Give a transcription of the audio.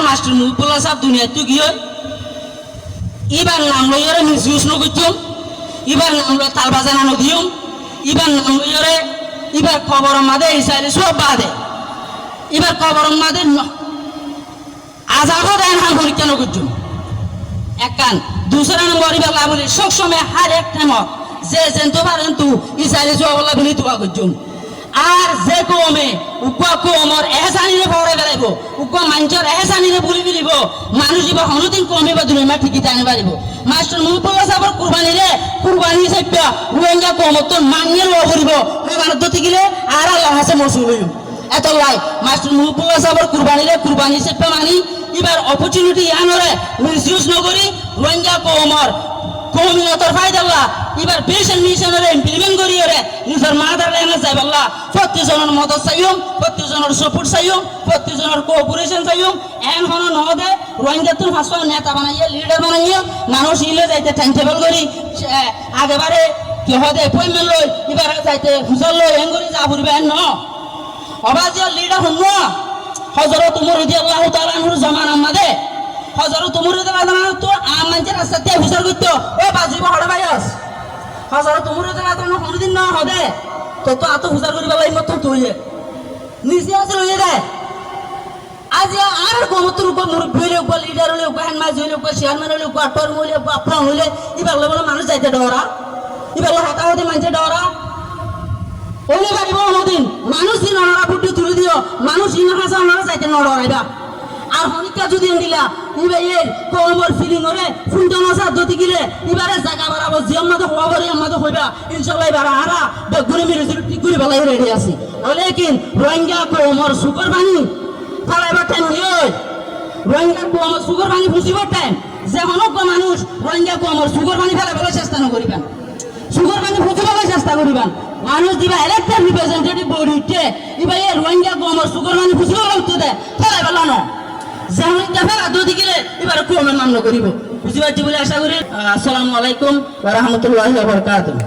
master মুকুল্লা সাহেব দুনিয়া তুই কি হয় এবার নাম লইরে মিসইউজ নগিম এবার নাম লই তাল বাজানো দিম এবার নাম লইরে এবার খবর মাদে ইসাইলে সব বাদে এবার খবর মাদে আজাদও দেন হাল পরীক্ষা নগিম এক কান दूसरा नंबर इबार लाबोले सब समय हर एक टाइम जे जेंतो बारेंतु इसाइले जोबला बिनि दुआ गजुम আর যে কোমে উকো কোমর এহসানিরে পড়ে গেলাইবো উকো মানজর এহসানিরে বলি দিলিব মানুষ ইবা হনুদিন কমে বা দুনিয়া ঠিকই জানি পারিব মাস্টার মুকুল্লা সাহেবের কুরবানি সাইপা রোহিঙ্গা কোমত মানিয়ে লো করিব কুরবানি দতি গিলে আর আল্লাহ হাসে মসুল হইম এত লাই মাস্টার মুকুল্লা সাহেবের কুরবানি সাইপা মানি এবার অপরচুনিটি আনরে মিসইউজ নগরি রোহিঙ্গা কোমর কমিউনিটির ফায়দাল্লাহ এবার পেশেন্ট মিশনের ইমপ্লিমেন্ট করিয়ে নিজের মাদার ল্যাঙ্গুয়েজ চাই আল্লাহ প্রত্যেকজনের মদত চাইম প্রত্যেকজনের সাপোর্ট চাইম প্রত্যেকজনের কোঅপারেশন চাইম এন হন নহদে রোহিঙ্গা তুন ফাঁসো নেতা বানাইয়ে লিডার বানাইয়ে মানুষ ইলে যাইতে টাইম টেবল করি আগেবারে কি হদে অ্যাপয়েন্টমেন্ট লই এবার যাইতে হুজুর লই এন করি যা ফুরবে ন অবাজিয়া লিডার হন হযরত উমর রাদিয়াল্লাহু তাআলা আনহুর জামানা মাদে হযরত উমর রাদিয়াল্লাহু তাআলা তো আমঞ্জের রাস্তাতে হুজুর কইতো ও বাজিব হড় ভাইস হযরত উমর রাদিয়াল্লাহু তাআলা কোনদিন না হবে তো আতো হুজুর করি বালাই মত তুইয়ে নিজে আছে লইয়ে দে আজ আর কোমতর উপর মুরব্বি হইলে উপর লিডার হইলে উপর হ্যান্ডমাজ হইলে উপর চেয়ারম্যান হইলে উপর টর হইলে আপনা হইলে ইবার বলে মানুষ যাইতে ডরা ইবার হতাহতি মানছে ডরা ওলে পারিব ওদিন মানুষ দিন ওনারা ফুটি তুলে দিও মানুষ ইনা হাসা ওনারা যাইতে নড়াইবা আর হনিকা যদি দিলা ইবাইয়ের কোমর ফিলিং করে ফুন্ডন আসা দতি গিলে ইবারে জায়গা বাড়াবো জিয়াম্মাতে হওয়া করে আমাদের হইবা ইনশাআল্লাহ এবার আরা বেগুনি মিরে ঠিক করে বেলাই রেডি আছি লেকিন রোহিঙ্গা কোমর সুগার বানি ফালাইবার টাইম হই রোহিঙ্গা কোমর সুগার বানি বুঝিবার টাইম যে হনক মানুষ রোহিঙ্গা কোমর সুগার বানি ফেলাবার চেষ্টা না করিবেন সুগার বানি বুঝিবার চেষ্টা করিবেন মানুষ দিবা ইলেক্টেড রিপ্রেজেন্টেটিভ বডিতে ইবাই রোহিঙ্গা কোমর সুগার বানি বুঝিবার উত্তর দেয় ফেলাইবার না যেমন দেখা দতি গেলে এবার কোমর মান্য করিব বুঝিবার বলে আশা করি আসসালামু আলাইকুম ওয়া রাহমাতুল্লাহি ওয়া বারাকাতুহু